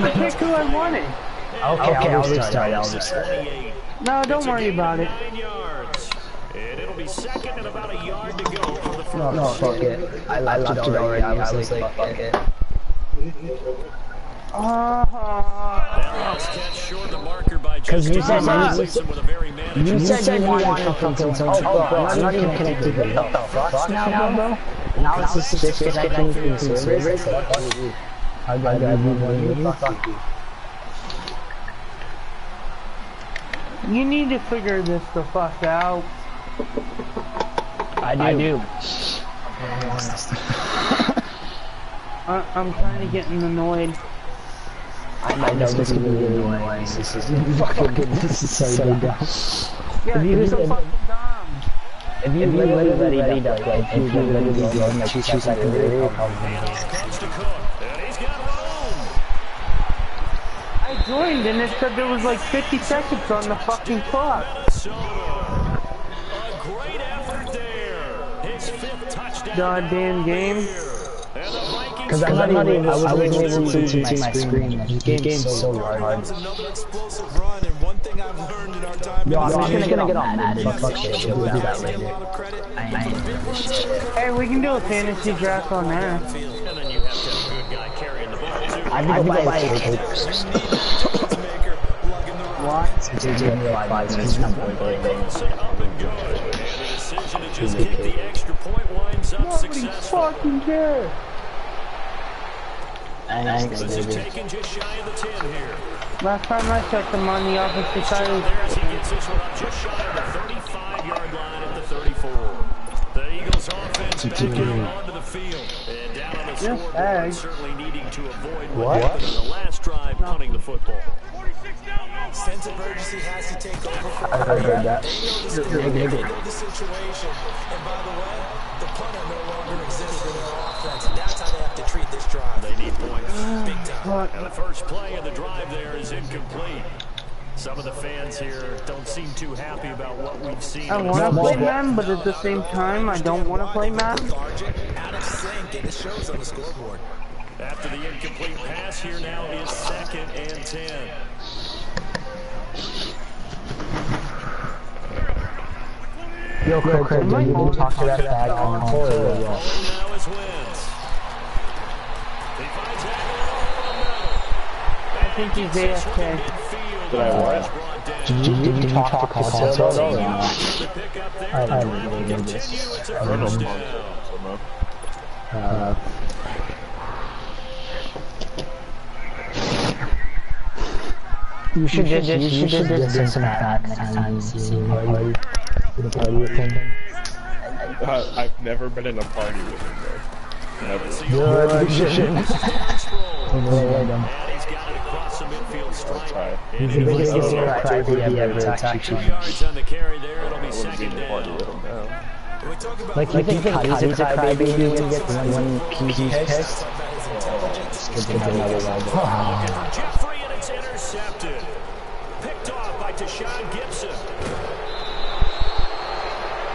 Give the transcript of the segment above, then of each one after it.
pick who I wanted. Okay, I'll restart. No, don't worry about it. And it'll be second and about a yard to go from the first. No, fuck it. I left it already. I was like, fuck it. Because you said you wanted to fucking so bro, I'm not even connected to the fuck now, bro. Now it's just connecting to the servers. I gotta move on. You need to figure this the fuck out. I do. I'm kind of getting annoyed. I know this is really annoying. This is fucking good. This is so dumb. Yeah, you're so fucking dumb. If you literally ready to like, if you literally go like 2 seconds later, I joined and it said there was like 50 seconds on the fucking clock. Goddamn game. Because I wasn't able to see my screen. This game's so hard. Yo, I'm just gonna get on Madden. Fuck shit, we'll do that later. I ain't doing this shit. Hey, we can do a fantasy draft on that. I need to buy papers. What? It's taking me like 5 minutes to play. Nobody fucking cares. Thanks, baby. Last time I checked them on the opposite side of he gets this one up just shy of the 35-yard line at the 34. The Eagles offense back out onto the field. And down on the scoreboard, certainly needing to avoid what happened on the last drive, punting the football. Sense of urgency has to take over for I heard that. the situation. And by the way, the punter no longer exists in their offense. And that's how they have to treat this drive. They need points big time. And the first play of the drive there is incomplete. Some of the fans here don't seem too happy about what we've seen. I want to play Madden, but at the same time, I don't want to play Madden. Out of sync, and it shows on the scoreboard. After the incomplete pass, here now is 2nd and 10. Yo, Craig, you didn't talk to that bag on tour as well. Now is Wentz. He finds I think he's AFK. Did I what? Did you talk to console at all? I haven't really did this. You should just get some facts and see the party thing. I've never been in a party with him, bro. Never. Good shit. That's right. He's the biggest crybaby ever. It's actually. Yards on the carry there. It'll be 2nd down. Like you think Cuddy's a crybaby when he gets when he's pissed? Just give him another one. Jeffrey, and it's intercepted. Picked off by Tashawn Gibson.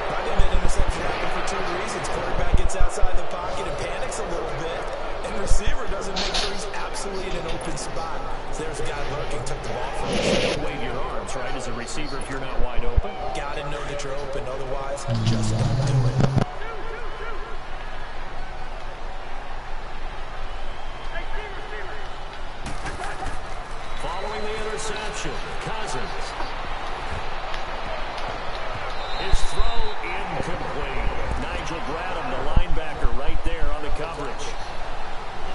I think that interception happened for 2 reasons. Quarterback gets outside the pocket and panics a little bit. And receiver doesn't make sure he's absolutely in an open spot. So there's a guy lurking, took the ball from him. You wave your arms, right, as a receiver if you're not wide open. Gotta know that you're open, otherwise, just don't do it. Following the interception, Cousins. His throw incomplete. Nigel Bradham, the linebacker, right there on the coverage.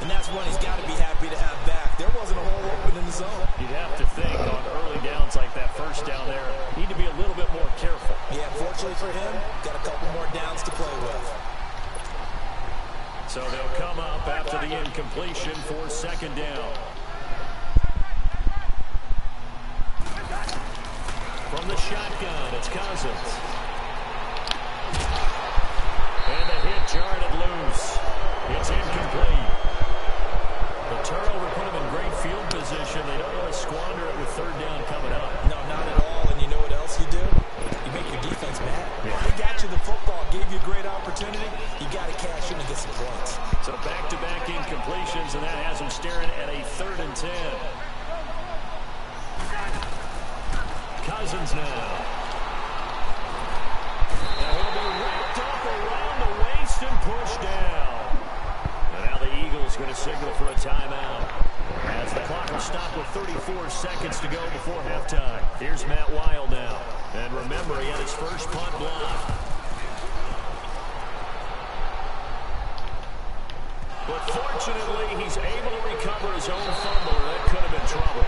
And that's one he's got to be happy to have back. There wasn't a hole open in the zone. You'd have to think on early downs like that, first down there, need to be a little bit more careful. Yeah, fortunately for him, got a couple more downs to play with. So they'll come up after the incompletion for 2nd down. From the shotgun, it's Cousins. And the hit jarred loose. It's incomplete. The turnover put them in great field position. They don't want to squander it with 3rd down coming up. No, not at all. And you know what else you do? You make your defense mad. Yeah. They got you the football, gave you a great opportunity. You got to cash in and get some points. So back-to-back incompletions, and that has them staring at a be 3rd and 10. Cousins now. Now he'll be wrapped up around the waist and pushed down. And now the Eagles going to signal for a timeout. As the clock will stop with 34 seconds to go before halftime. Here's Matt Weil now. And remember, he had his first punt blocked. But fortunately, he's able to recover his own fumble, or that could have been trouble.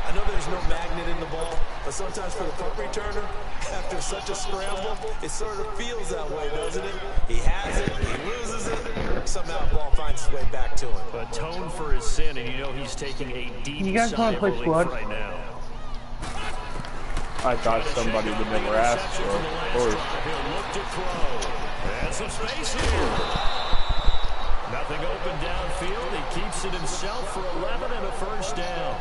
I know there's no magnet in the ball, but sometimes for the punt returner, after such a scramble, it sort of feels that way, doesn't it? He has it, he loses it, somehow the ball finds its way back to him. Atone for his sin, and you know he's taking a deep sigh of relief right now. I thought somebody would never ask for it. Of course. He'll look to throw. And some space here. Nothing open downfield. He keeps it himself for 11 and a first down.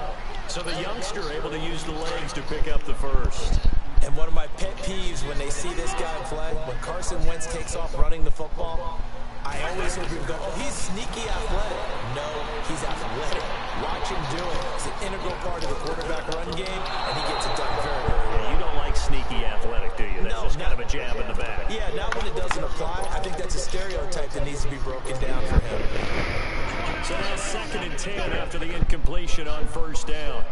So the youngster able to use the legs to pick up the first. And one of my pet peeves when they see this guy play, when Carson Wentz takes off running the football, I always hear people go, oh, he's sneaky athletic. No, he's athletic. Watch him do it. It's an integral part of the quarterback run game, and he gets it done very, very well. You don't like sneaky athletic, do you? That's just kind of a jab in the back. Yeah, not when it doesn't apply. I think that's a stereotype that needs to be broken down for him. So now 2nd and 10 after the incompletion on first down.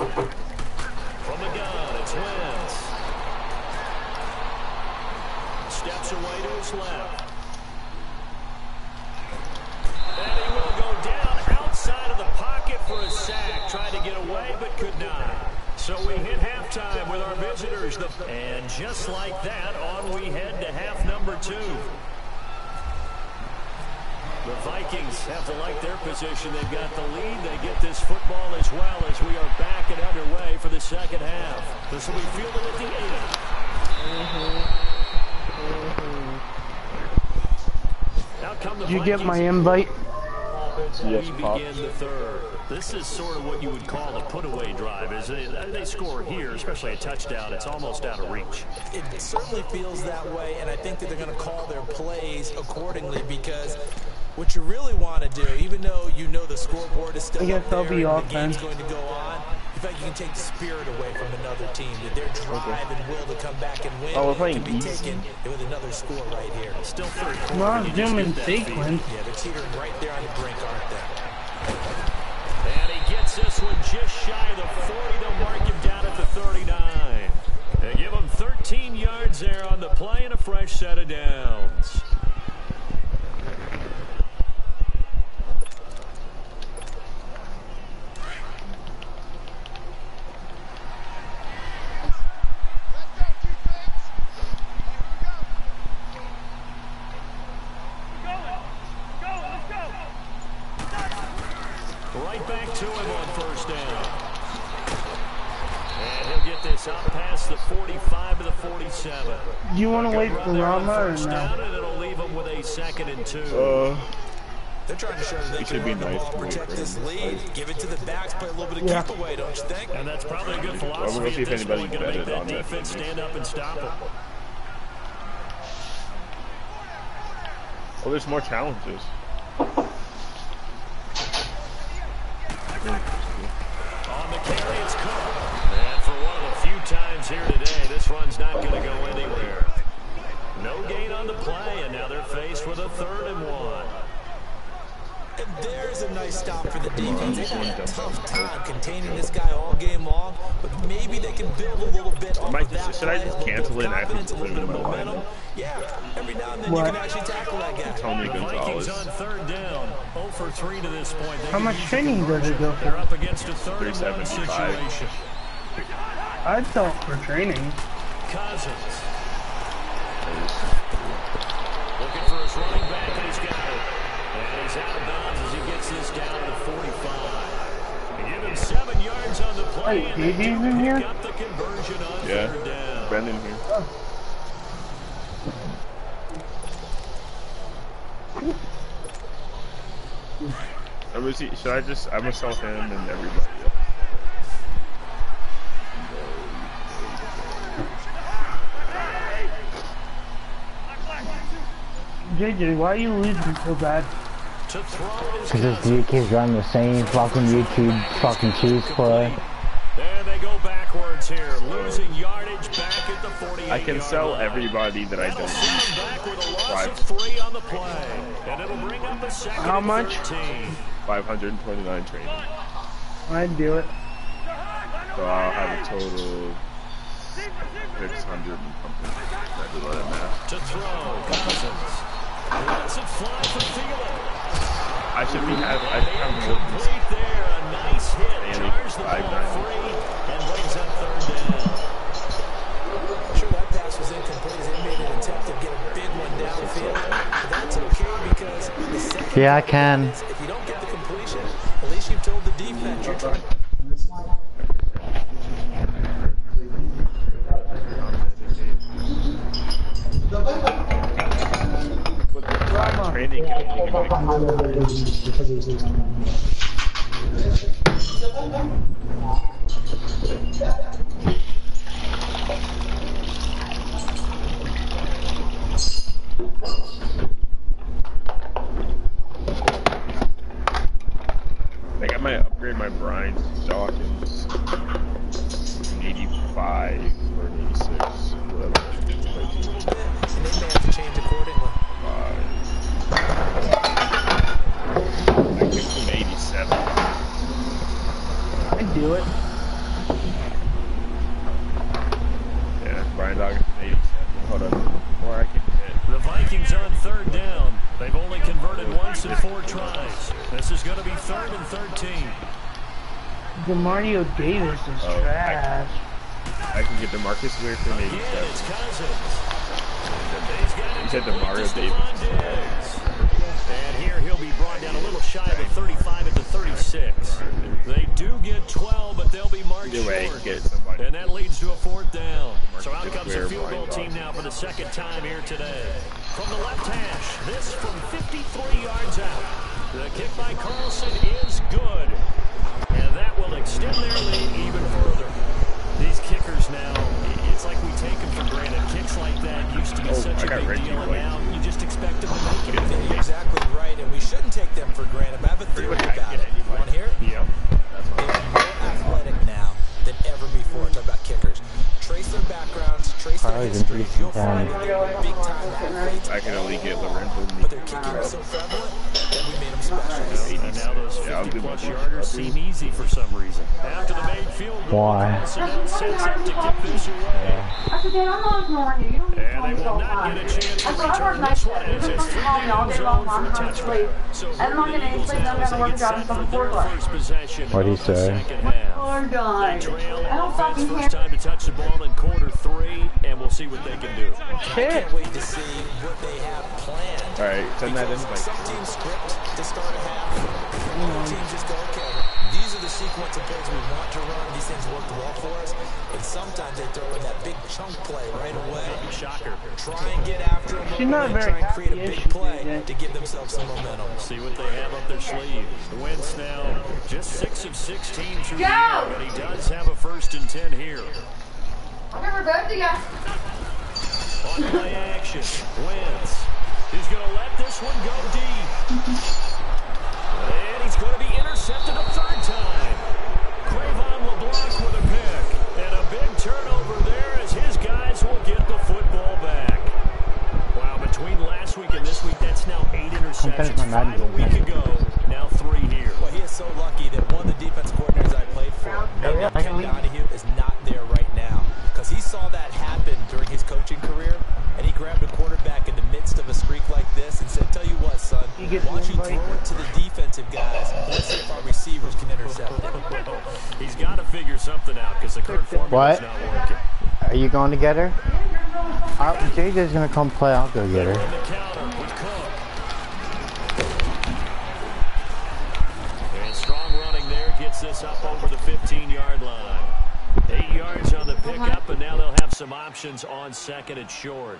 From the gun, it's Wentz. Steps away to his left. And he will go down outside of the pocket for a sack. Tried to get away, but could not. So we hit halftime with our visitors. And just like that, on we head to half number 2. The Vikings have to like their position. They've got the lead. They get this football as well as we are back and underway for the second half. This will be fielded at the 8. Now come the Did you Vikings. get my invite? Yes, We Pop. begin the 3rd. This is sort of what you would call a put-away drive. As they score here, especially a touchdown, it's almost out of reach. It certainly feels that way, and I think that they're going to call their plays accordingly because what you really want to do, even though you know the scoreboard is still I guess up there I'll be and off the game's then. going to go on, you feel like you can take the spirit away from another team, that their drive and will to come back and win Oh, we're playing can be easy. taken with another score right here. Still third quarter. Well, I'm you just zooming get that feeling. sequence. Yeah, they're teetering right there on the brink, aren't they? And he gets this one just shy of the 40. They'll mark him down at the 39. They give him 13 yards there on the play and a fresh set of downs. Right back to him on first down. And he'll get this up past the 45 to the 47. Do you want to wait for Rama or First down, no? and it'll leave him with a 2nd and 2. They're trying to show that they It can should be run the nice ball, to wait protect for this him. lead, give it to the backs, play a little bit of Yeah. keep away, don't you think? And that's probably a good Well, philosophy. we'll see if at this anybody point, gonna make betted that on that. defense stand up and stop him. Oh, there's more challenges. On the carry, it's Cook. And for one of the few times here today, this run's not going to go anywhere. No gain on the play, and now they're faced with a 3rd and 1. And there's a nice stop for the defense. They've had a tough time containing this guy all game long, but maybe they can build a little bit off of that Should I play, just a little cancel bit it of and actually confidence, a little bit of put it in my momentum. lineup? Yeah, every now and then What? you can actually tackle that guy. Tony The Vikings Gonzalez. on 3rd down, 0 for 3 to this point. They How can much use a training does it conversion. go They're for? up against a 3rd and 1 375. situation. I'd thought for training. Cousins. Looking for his running back, and he's got it. And he's out of bounds as he gets this down to the 45. They give him 7 yards on the play, Wait, and they DJ's do in pick here? up the conversion on Yeah. 3rd down. Brendan here. Should I just, I'm gonna sell him and everybody else. JJ, why are you losing so bad? Because this dude keeps running the same fucking YouTube fucking cheese play. And they go backwards here, losing yardage back at the 48. I can sell everybody that I don't use. Back with a loss of 3 on the play. And it'll bring up a second. How much? 529 training. I'd do it. So I'll have a total of 600 and something. That's a lot of math. To throw, Cousins. Lets it fly for Fielder. I should have more than Complete there, a nice hit. Daily Jars the ball 590. free and brings up 3rd down. I'm sure that pass was incomplete as they made an attempt to get a big one downfield. But that's okay because the second Yeah, I can. if you don't get the completion, at least you've told the defense you're trying. With the training, you I think I might upgrade my Brian stock in 85 or an 86, whatever. And they may have to change accordingly. I kicked him 87. I'd do it. Yeah, Brian Dawkins 87. Hold on. Or I can hit. The Vikings on 3rd down. They've only converted once in 4 tries. This is going to be 3rd and 13. Demario Davis is trash. I can get DeMarcus Ware from 87. Again, it's Cousins. You said DeMario Davis. And here he'll be brought down a little shy of the 35 at the 36. They do get 12, but they'll be marked Either way, short. get somebody. And that leads to a 4th down. So out Marcus comes the Ware, field goal Brian team now for the Dawkins. 2nd time here today. From the left hash, this from 53 yards out. The kick by Carlson is good. And that will extend their lead even further. These kickers now, it's like we take them for granted. Kicks like that used to be such a big deal, and now you just expect them to make it. You're exactly right, and we shouldn't take them for granted. I have a theory about it. You want to hear it? Yeah. They're more athletic now than ever before. Talk about kickers. Trace their backgrounds, trace their history. You'll find that they're big-time athletes. I can only get Lorenzo. But their kicking is so prevalent that we made them special. And now those 50-plus yarders seem easy for some reason. After the made field goal, Why? Carlson sets up to kick this away. I said, Dad, I'm not ignoring you. You don't need to And call they me will all the not time. get a chance to I said, I work return night this shift. one You as can it's 3 call me all day long zone while for I'm a trying to touchback. sleep. So And I'm not the getting any Eagles sleep. I'm now as going to they work get a job set and for come their forward. first possession What'd he of the say? second half. Oh, They God. trail I don't offense, fucking first hear. time to touch the ball in quarter 3, and we'll see what they can do. I can't wait to see what they have planned. All right, send that in. Because some teams script to start a half. Other teams just go, okay, these are the sequence of plays we want to run. These things work well for us. And sometimes they throw in that big chunk play right away. Shocker. Try and get after them She's not and very try and create a happy, big is she, play JJ? to give themselves some momentum. See what they have up their sleeve. Wentz now just 6 of 16 through the Go! air, but he does have a 1st and 10 here. I'll never go to you. On play action, Wentz. He's going to let this one go deep. And he's going to be intercepted a 3rd time. Cravon LeBlanc with a pick. And a big turnover there as his guys will get the football back. Wow, between last week and this week, that's now 8 interceptions. my Madden 5 a week ago, now 3 here. Well, he is so lucky that one of the defense coordinators I played for, Ken Donahue, is not there right now. Because he saw that happen during his coaching career, and he grabbed a quarterback in the midst of a streak like this and said, tell you what, son, why don't you throw it to the defensive guys, let's see if our receivers can intercept it. He's got to figure something out because the current formula is not working. Are you going to get her? JJ's going to come play. I'll go get her. In the counter with Cook. And strong running there gets this up over the 15-yard line. 8 yards on the pickup, and now they'll have some options on 2nd and short.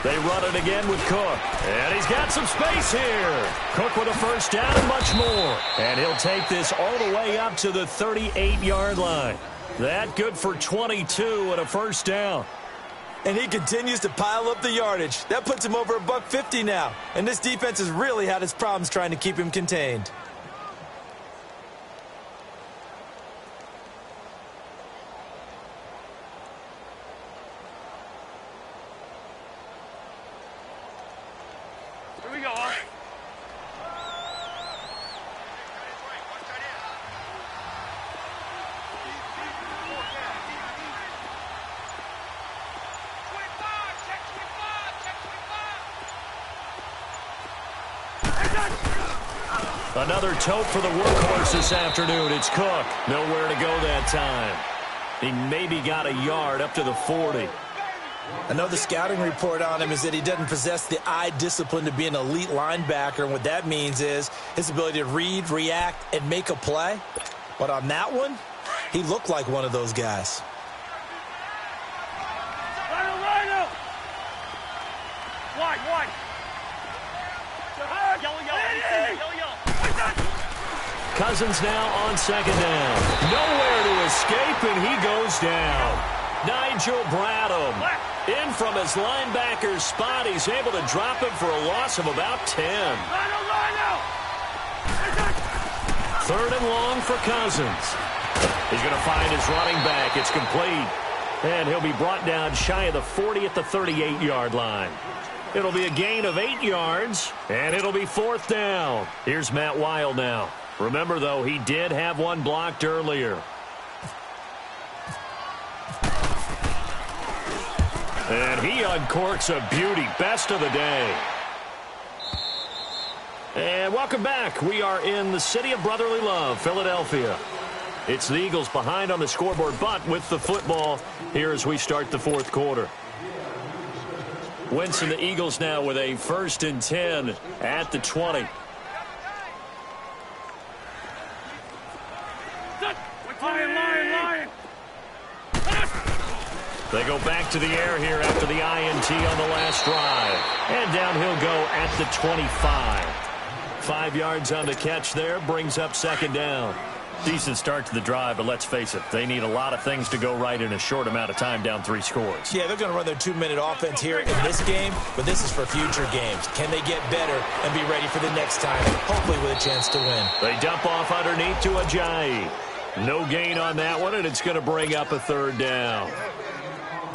They run it again with Cook. And he's got some space here. Cook with a first down and much more. And he'll take this all the way up to the 38-yard line. That good for 22 and a first down. And he continues to pile up the yardage. That puts him over $150 now. And this defense has really had its problems trying to keep him contained. Here we go. Another tote for the workhorse this afternoon. It's Cook. Nowhere to go that time. He maybe got a yard up to the 40. I know the scouting report on him is that he doesn't possess the eye discipline to be an elite linebacker. And what that means is his ability to read, react, and make a play. But on that one, he looked like one of those guys. Rhino! Wide. Yellow. Cousins now on second down. Nowhere to escape, and he goes down. Nigel Bradham in from his linebacker's spot. He's able to drop him for a loss of about 10. Rhino! Third and long for Cousins. He's going to find his running back. It's complete. And he'll be brought down shy of the 40 at the 38-yard line. It'll be a gain of 8 yards, and it'll be fourth down. Here's Matt Wild now. Remember, though, he did have one blocked earlier. And he uncorks a beauty. Best of the day. And welcome back. We are in the city of brotherly love, Philadelphia. It's the Eagles behind on the scoreboard, but with the football here as we start the fourth quarter. Wentz and the Eagles now with a 1st and 10 at the 20. Lion. They go back to the air here after the INT on the last drive. And down he'll go at the 25. 5 yards on the catch there, brings up second down. Decent start to the drive, but let's face it, they need a lot of things to go right in a short amount of time, down 3 scores. Yeah, they're going to run their 2-minute offense here in this game, but this is for future games. Can they get better and be ready for the next time, hopefully with a chance to win? They dump off underneath to Ajayi. No gain on that one, and it's going to bring up a third down.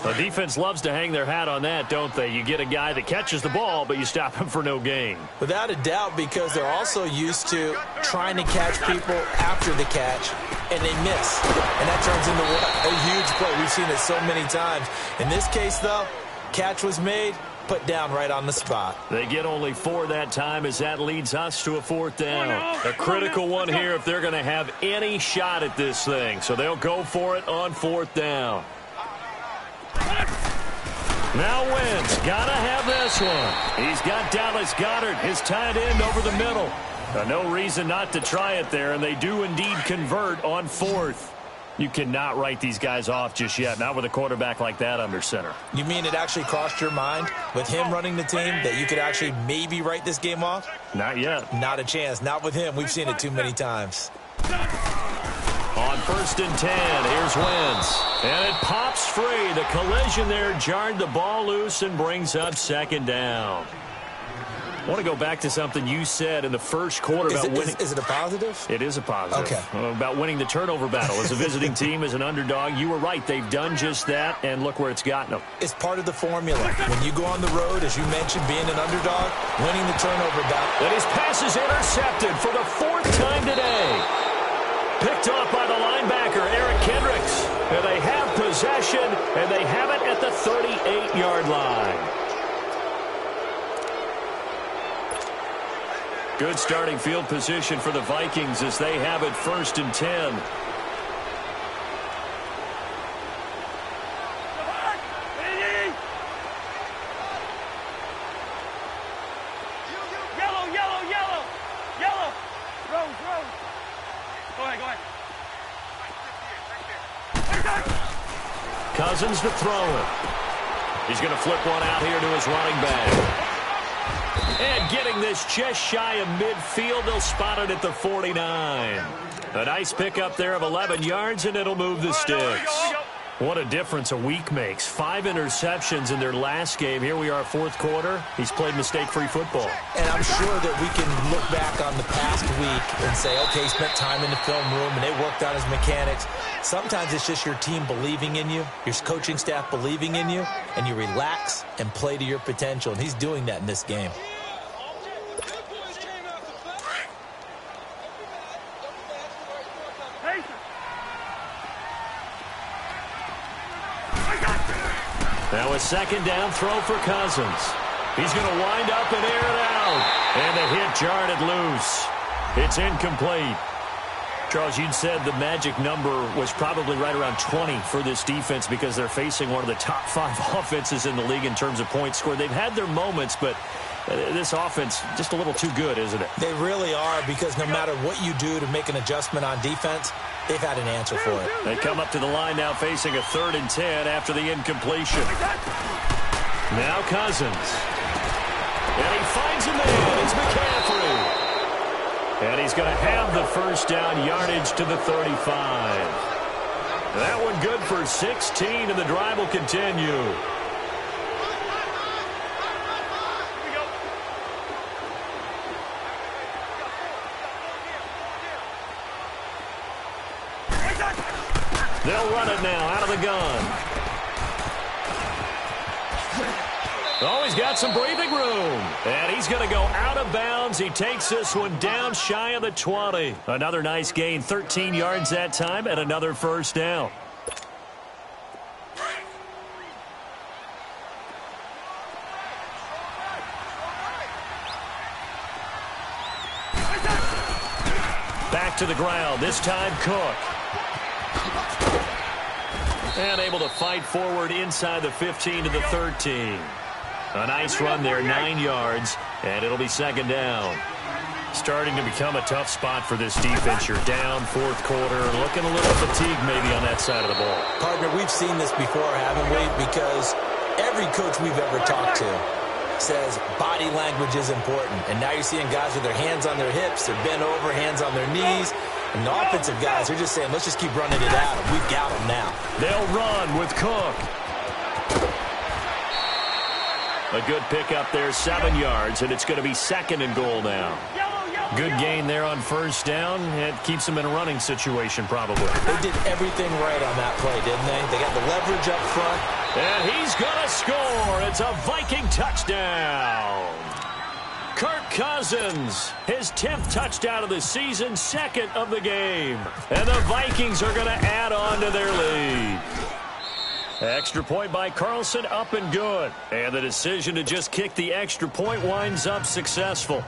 The defense loves to hang their hat on that, don't they? You get a guy that catches the ball, but you stop him for no gain. Without a doubt, because they're also used to trying to catch people after the catch, and they miss. And that turns into a huge play. We've seen it so many times. In this case, though, catch was made, put down right on the spot. They get only 4 that time as that leads us to a fourth down. A critical one here if they're going to have any shot at this thing. So they'll go for it on fourth down. Now Wentz, gotta have this one. He's got Dallas Goedert, his tight end, over the middle. No reason not to try it there, and they do indeed convert on fourth. You cannot write these guys off just yet, not with a quarterback like that under center. You mean it actually crossed your mind with him running the team that you could actually maybe write this game off? Not yet. Not a chance. Not with him. We've seen it too many times. On 1st and 10, here's Wentz. And it pops free. The collision there jarred the ball loose and brings up second down. I want to go back to something you said in the first quarter about winning. Is it a positive? It is a positive. Okay. About winning the turnover battle. As a visiting team, as an underdog, you were right. They've done just that, and look where it's gotten them. It's part of the formula. When you go on the road, as you mentioned, being an underdog, winning the turnover battle. And his pass is intercepted for the 4th time today. Picked off by the linebacker, Eric Kendricks. And they have possession, and they have it at the 38-yard line. Good starting field position for the Vikings as they have it 1st and 10. Yellow. Rose. Go ahead. Cousins to throw it. He's going to flip one out here to his running back. And getting this just shy of midfield, they'll spot it at the 49. A nice pickup there of 11 yards, and it'll move the sticks. What a difference a week makes. 5 interceptions in their last game. Here we are, fourth quarter. He's played mistake-free football. And I'm sure that we can look back on the past week and say, okay, he spent time in the film room and they worked on his mechanics. Sometimes it's just your team believing in you, your coaching staff believing in you, and you relax and play to your potential. And he's doing that in this game. Now a second down throw for Cousins. He's going to wind up and air it out. And the hit jarred it loose. It's incomplete. Charles, you'd said the magic number was probably right around 20 for this defense because they're facing one of the top 5 offenses in the league in terms of points scored. They've had their moments, but this offense just a little too good, isn't it? They really are, because no matter what you do to make an adjustment on defense, they've had an answer for it. They come up to the line now facing a 3rd and 10 after the incompletion. Now Cousins. And he finds a man. It's McCaffrey. And he's going to have the first down, yardage to the 35. That one good for 16, and the drive will continue. They'll run it now out of the gun. Oh, he's got some breathing room. And he's going to go out of bounds. He takes this one down shy of the 20. Another nice gain, 13 yards that time, and another first down. Back to the ground, this time Cook. And able to fight forward inside the 15 to the 13. A nice run there, 9 yards, and it'll be second down. Starting to become a tough spot for this defense. You're down, fourth quarter, looking a little fatigued maybe on that side of the ball. Partner, we've seen this before, haven't we? Because every coach we've ever talked to says body language is important. And now you're seeing guys with their hands on their hips, they're bent over, hands on their knees. And the offensive guys, they're just saying, let's just keep running it out. We've got them now. They'll run with Cook. A good pickup there, 7 yards, and it's going to be second and goal now. Good gain there on first down. It keeps them in a running situation probably. They did everything right on that play, didn't they? They got the leverage up front. And he's going to score. It's a Viking touchdown. Kirk Cousins, his 10th touchdown of the season, 2nd of the game. And the Vikings are going to add on to their lead. Extra point by Carlson, up and good. And the decision to just kick the extra point winds up successful.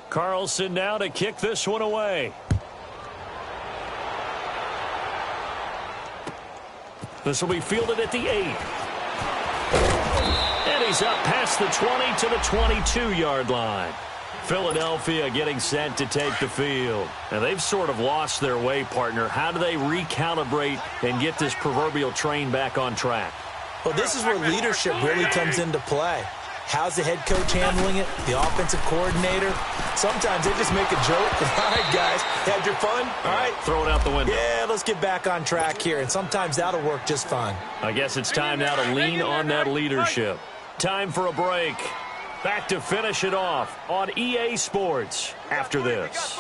Carlson now to kick this one away. This will be fielded at the 8. And he's up past the 20 to the 22-yard line. Philadelphia getting set to take the field. And they've sort of lost their way, partner. How do they recalibrate and get this proverbial train back on track? Well, this is where leadership really comes into play. How's the head coach handling it? The offensive coordinator? Sometimes they just make a joke. All right, guys, had your fun? All right. Throw it out the window. Yeah, let's get back on track here. And sometimes that'll work just fine. I guess it's time now to lean on that leadership. Time for a break. Back to finish it off on EA Sports after this.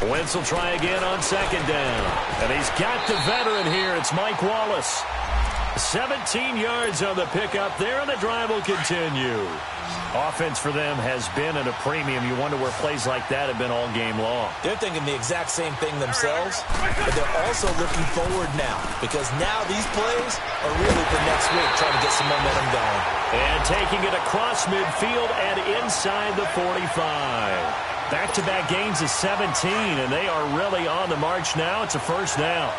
Wentz will try again on second down. And he's got the veteran here. It's Mike Wallace. 17 yards on the pickup there, and the drive will continue. Offense for them has been at a premium. You wonder where plays like that have been all game long. They're thinking the exact same thing themselves, but they're also looking forward now, because now these plays are really for next week, trying to get some momentum going. And taking it across midfield and inside the 45. Back-to-back gains of 17, and they are really on the march now. It's a first down.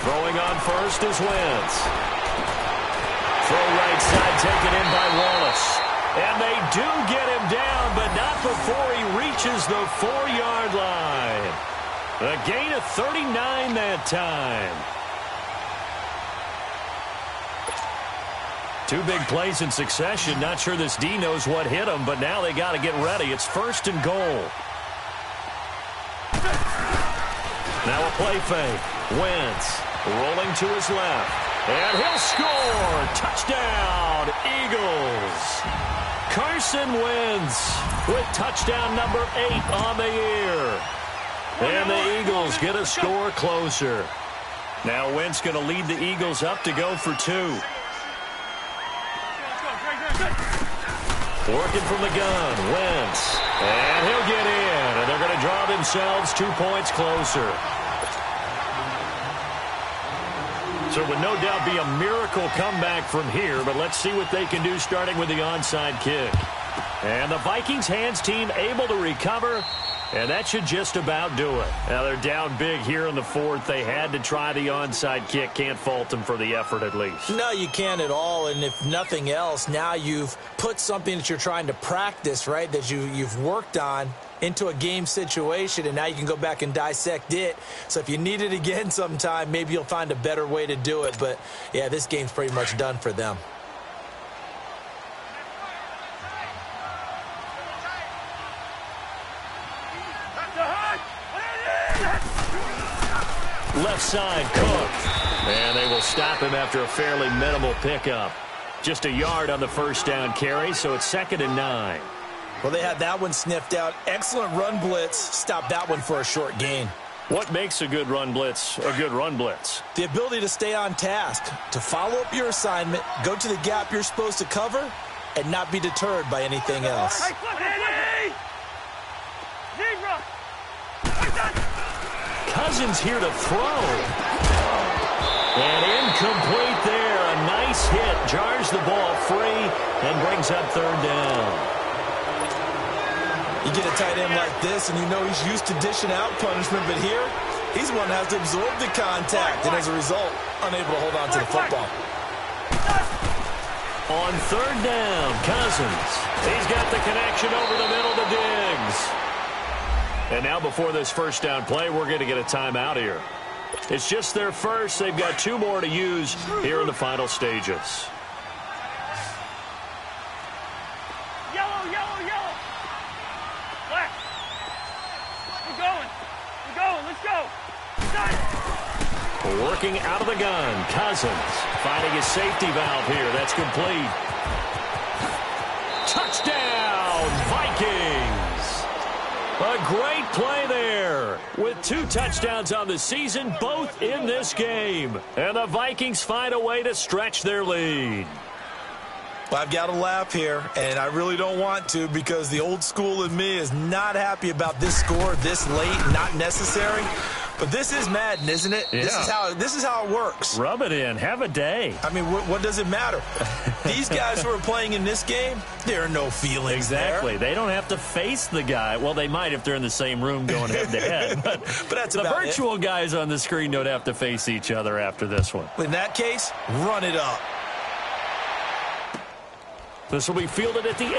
Throwing on first is Wentz. Throw right side taken in by Wallace. And they do get him down, but not before he reaches the 4-yard line. A gain of 39 that time. 2 big plays in succession. Not sure this D knows what hit him, but now they got to get ready. It's 1st and goal. Now a play fake. Wentz rolling to his left. And he'll score. Touchdown, Eagles. Carson Wentz with touchdown number 8 on the year. And the Eagles get a score closer. Now Wentz going to lead the Eagles up to go for 2. Working from the gun, Wentz. And he'll get in. And they're going to draw themselves 2 points closer. So it would no doubt be a miracle comeback from here, but let's see what they can do starting with the onside kick. And the Vikings hands team able to recover, and that should just about do it. Now they're down big here in the 4th. They had to try the onside kick. Can't fault them for the effort at least. No, you can't at all, and if nothing else, now you've put something that you're trying to practice, right, that you've worked on into a game situation, and now you can go back and dissect it. So if you need it again sometime, maybe you'll find a better way to do it. But, yeah, this game's pretty much done for them. Left side, Cook. And they will stop him after a fairly minimal pickup. Just a yard on the first down carry, so it's 2nd and 9. Well, they had that one sniffed out. Excellent run blitz. Stopped that one for a short gain. What makes a good run blitz a good run blitz? The ability to stay on task, to follow up your assignment, go to the gap you're supposed to cover, and not be deterred by anything else. Cousins here to throw. And incomplete there. A nice hit. Jars the ball free and brings up 3rd down. You get a tight end like this, and you know he's used to dishing out punishment, but here, he's the one that has to absorb the contact, and as a result, unable to hold on to the football. On 3rd down, Cousins. He's got the connection over the middle to Diggs. And now before this first down play, we're going to get a timeout here. It's just their first. They've got 2 more to use here in the final stages. Yellow, yellow, yellow. Black. We're going. We're going. Let's go. Working out of the gun. Cousins finding his safety valve here. That's complete. Touchdown, Vikings. A great play there with 2 touchdowns on the season, both in this game. And the Vikings find a way to stretch their lead. Well, I've got to laugh here, and I really don't want to because the old school in me is not happy about this score this late, not necessary. But this is Madden, isn't it? Yeah. This is how it works. Rub it in. Have a day. I mean, what does it matter? These guys who are playing in this game, there are no feelings Exactly. there. They don't have to face the guy. Well, they might if they're in the same room going head-to-head. But that's the about virtual guys on the screen don't have to face each other after this one. In that case, run it up. This will be fielded at the 8.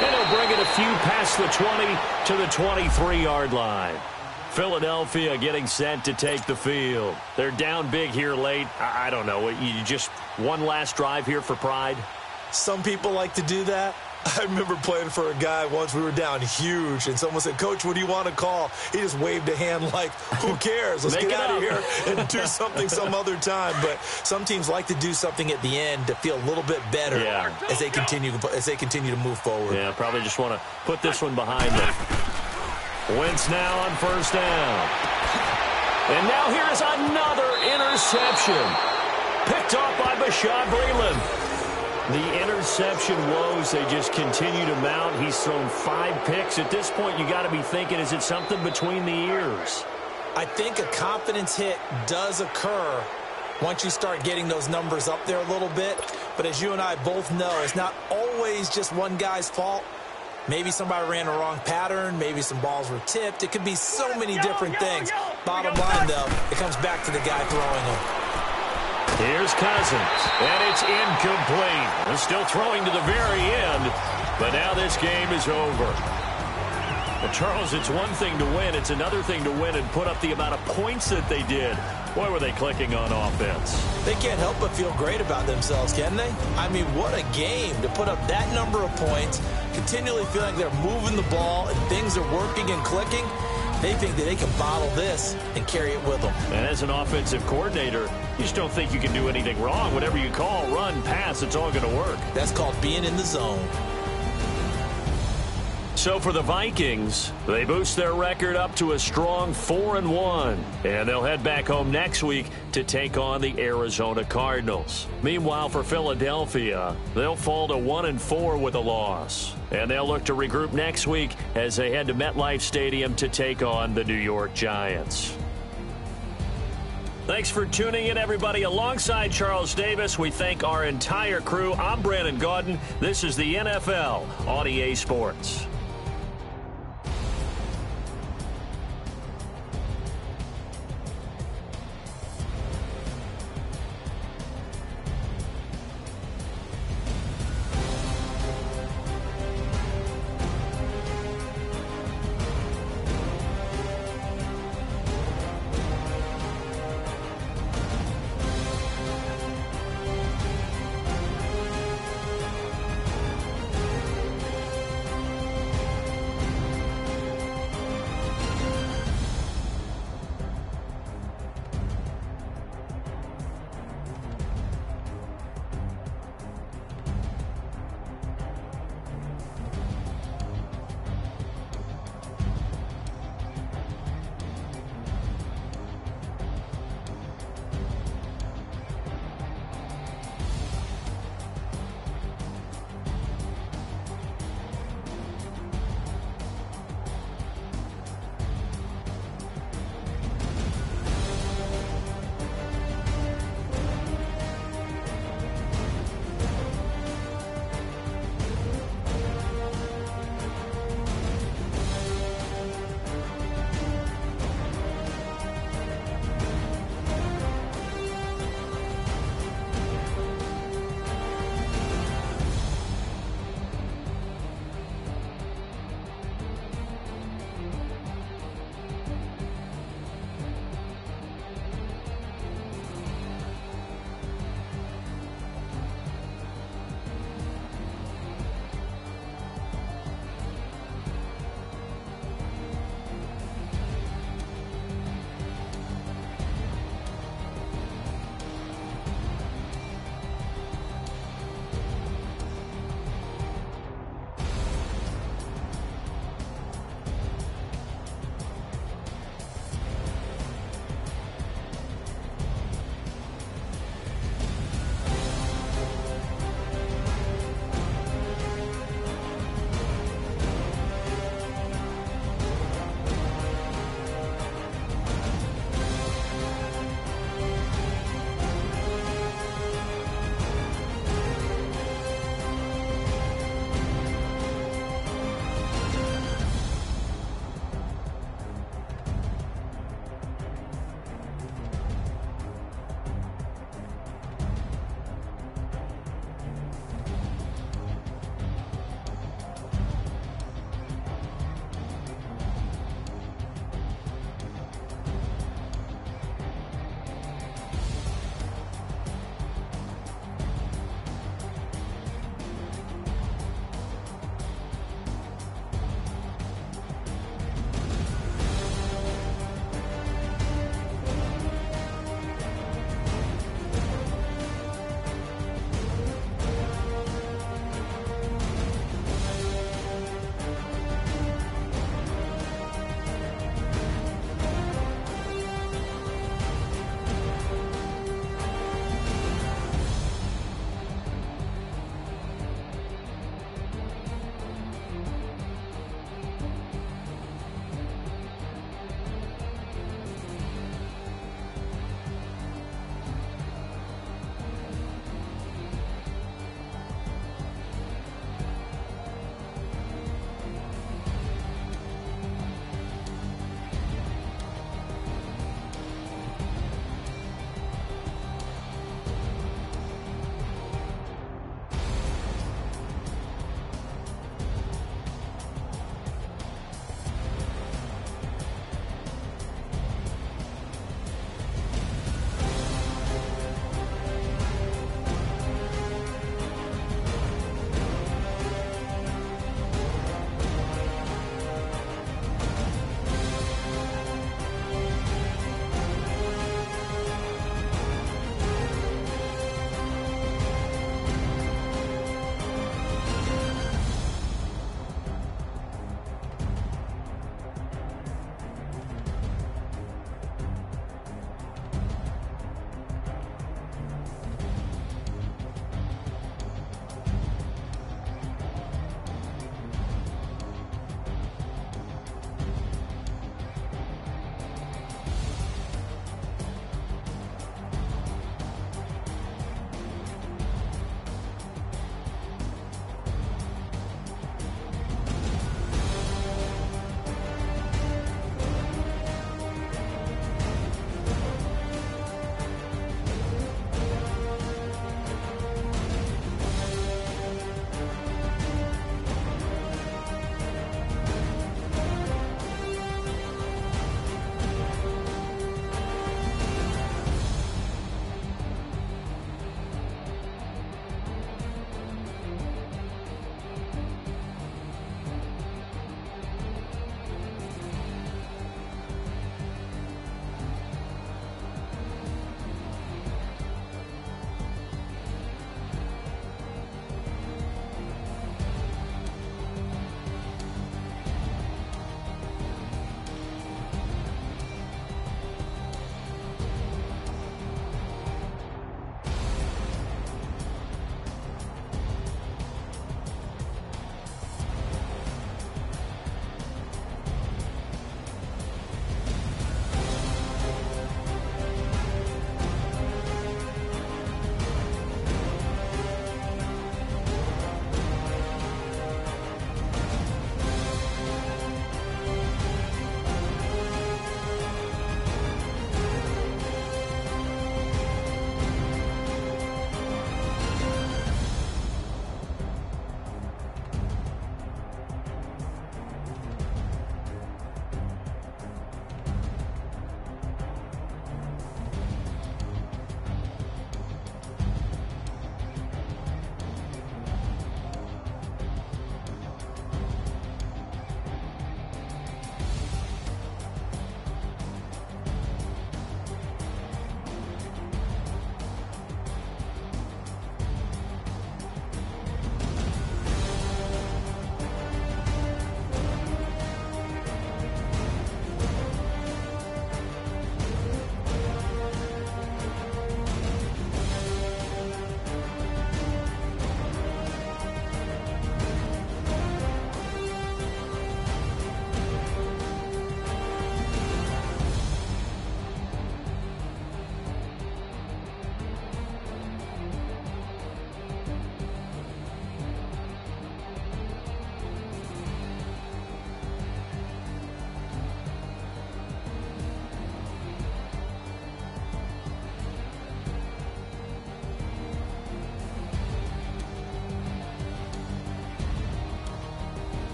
And he'll bring it a few past the 20 to the 23-yard line. Philadelphia getting set to take the field. They're down big here late. I don't know. You just one last drive here for pride? Some people like to do that. I remember playing for a guy once. We were down huge, and someone said, "Coach, what do you want to call?" He just waved a hand like, who cares? Let's get out of here and do something some other time. But some teams like to do something at the end to feel a little bit better as they continue to move forward. Yeah, probably just want to put this one behind them. Wentz now on first down. And now here's another interception. Picked off by Bashaud Breeland. The interception woes, they just continue to mount. He's thrown 5 picks. At this point, you got to be thinking, is it something between the ears? I think a confidence hit does occur once you start getting those numbers up there a little bit. But as you and I both know, it's not always just one guy's fault. Maybe somebody ran a wrong pattern. Maybe some balls were tipped. It could be so many different things. Bottom line, though, it comes back to the guy throwing them. Here's Cousins, and it's incomplete. They're still throwing to the very end, but now this game is over. Well, Charles, it's one thing to win. It's another thing to win and put up the amount of points that they did. Boy, were they clicking on offense. They can't help but feel great about themselves, can they? I mean, what a game to put up that number of points, continually feeling they're moving the ball and things are working and clicking. They think that they can bottle this and carry it with them. And as an offensive coordinator, you just don't think you can do anything wrong. Whatever you call, run, pass, it's all going to work. That's called being in the zone. So for the Vikings, they boost their record up to a strong 4-1, and they'll head back home next week to take on the Arizona Cardinals. Meanwhile, for Philadelphia, they'll fall to 1-4 with a loss, and they'll look to regroup next week as they head to MetLife Stadium to take on the New York Giants. Thanks for tuning in, everybody. Alongside Charles Davis, we thank our entire crew. I'm Brandon Gaudin. This is the NFL on EA Sports.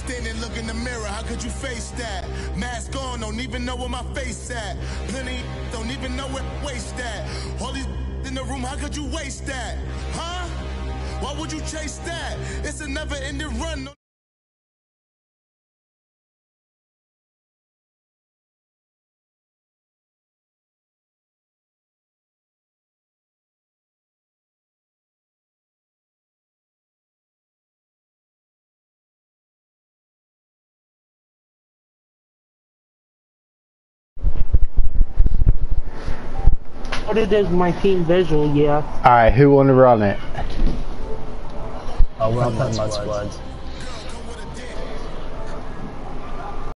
standing, look in the mirror, how could you face that? Mask on, don't even know where my face at. Plenty don't even know where waste at. All these in the room, how could you waste that? Huh? Why would you chase that? It's a never-ending run. What it is, my team visual, yeah. Alright, who wanna run it? Oh, we're on my squads.